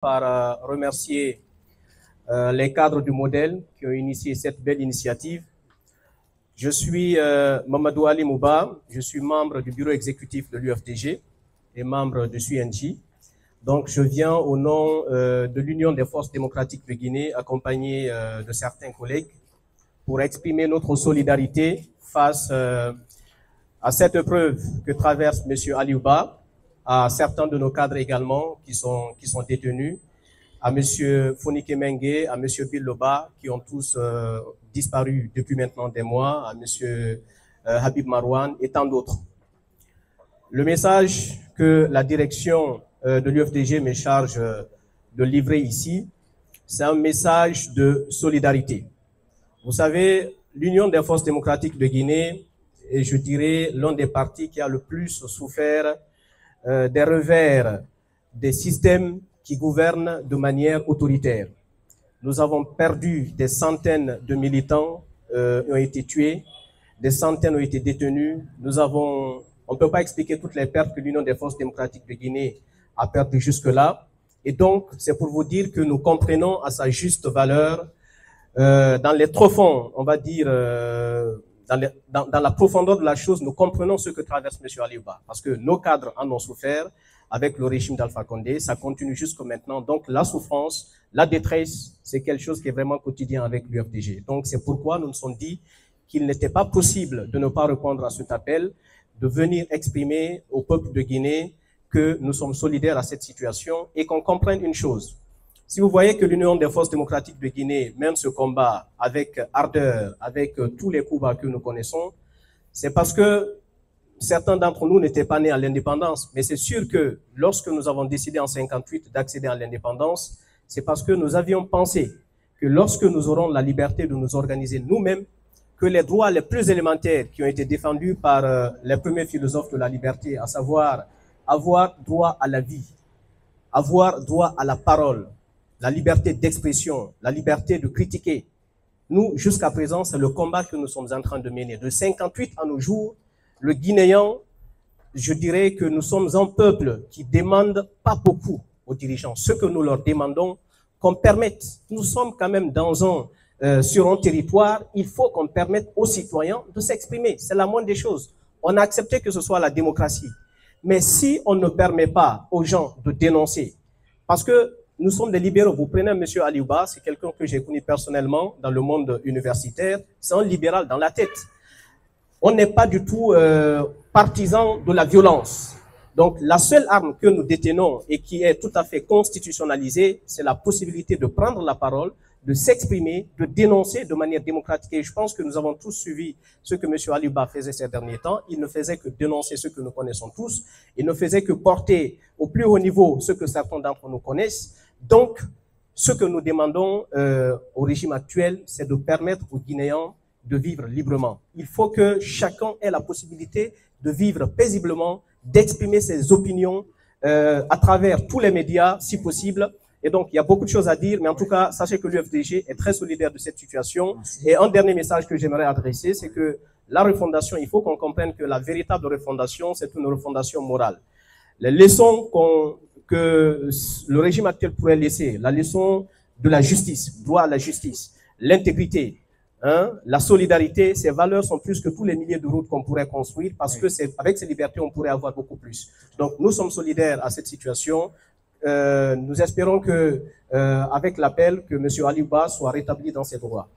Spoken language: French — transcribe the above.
par remercier les cadres du modèle qui ont initié cette belle initiative. Je suis Mamadou Ali Mouba, je suis membre du bureau exécutif de l'UFDG et membre de SUNJ. Donc je viens au nom de l'Union des forces démocratiques de Guinée, accompagné de certains collègues, pour exprimer notre solidarité face à cette épreuve que traverse M. Aliouba, à certains de nos cadres également qui sont détenus, à M. Fonike Mengue, à M. Biloba, qui ont tous disparu depuis maintenant des mois, à M. Habib Marouane et tant d'autres. Le message que la direction de l'UFDG me charge de livrer ici, c'est un message de solidarité. Vous savez, l'Union des forces démocratiques de Guinée est, je dirais, l'un des partis qui a le plus souffert des revers des systèmes qui gouvernent de manière autoritaire. Nous avons perdu des centaines de militants ont été tués, des centaines ont été détenus. On ne peut pas expliquer toutes les pertes que l'Union des forces démocratiques de Guinée a perdues jusque-là. Et donc, c'est pour vous dire que nous comprenons à sa juste valeur, dans les tréfonds, on va dire, dans la profondeur de la chose, nous comprenons ce que traverse M. Aliouba. Parce que nos cadres en ont souffert avec le régime d'Alpha Condé, ça continue jusqu'à maintenant. Donc la souffrance, la détresse, c'est quelque chose qui est vraiment quotidien avec l'UFDG. Donc c'est pourquoi nous nous sommes dit qu'il n'était pas possible de ne pas répondre à cet appel, de venir exprimer au peuple de Guinée que nous sommes solidaires à cette situation et qu'on comprenne une chose. Si vous voyez que l'Union des forces démocratiques de Guinée mène ce combat avec ardeur, avec tous les coups bas que nous connaissons, c'est parce que certains d'entre nous n'étaient pas nés à l'indépendance. Mais c'est sûr que lorsque nous avons décidé en 1958 d'accéder à l'indépendance, c'est parce que nous avions pensé que lorsque nous aurons la liberté de nous organiser nous-mêmes, que les droits les plus élémentaires qui ont été défendus par les premiers philosophes de la liberté, à savoir avoir droit à la vie, avoir droit à la parole, la liberté d'expression, la liberté de critiquer. Nous, jusqu'à présent, c'est le combat que nous sommes en train de mener. De 1958 à nos jours, le Guinéen, je dirais que nous sommes un peuple qui demande pas beaucoup aux dirigeants. Ce que nous leur demandons, qu'on permette, nous sommes quand même sur un territoire, il faut qu'on permette aux citoyens de s'exprimer. C'est la moindre des choses. On a accepté que ce soit la démocratie. Mais si on ne permet pas aux gens de dénoncer, parce que nous sommes des libéraux. Vous prenez M. Aliouba, c'est quelqu'un que j'ai connu personnellement dans le monde universitaire. C'est un libéral dans la tête. On n'est pas du tout partisan de la violence. Donc, la seule arme que nous détenons et qui est tout à fait constitutionnalisée, c'est la possibilité de prendre la parole, de s'exprimer, de dénoncer de manière démocratique. Et je pense que nous avons tous suivi ce que M. Aliouba faisait ces derniers temps. Il ne faisait que dénoncer ce que nous connaissons tous. Il ne faisait que porter au plus haut niveau ce que certains d'entre nous connaissent. Donc, ce que nous demandons au régime actuel, c'est de permettre aux Guinéens de vivre librement. Il faut que chacun ait la possibilité de vivre paisiblement, d'exprimer ses opinions à travers tous les médias, si possible. Et donc, il y a beaucoup de choses à dire, mais en tout cas, sachez que l'UFDG est très solidaire de cette situation. Et un dernier message que j'aimerais adresser, c'est que la refondation, il faut qu'on comprenne que la véritable refondation, c'est une refondation morale. Les leçons que le régime actuel pourrait laisser, la leçon de la justice, droit à la justice, l'intégrité, la solidarité, ces valeurs sont plus que tous les milliers de routes qu'on pourrait construire parce que avec ces libertés, on pourrait avoir beaucoup plus. Donc, nous sommes solidaires à cette situation. Nous espérons que, avec l'appel, que M. Aliouba soit rétabli dans ses droits.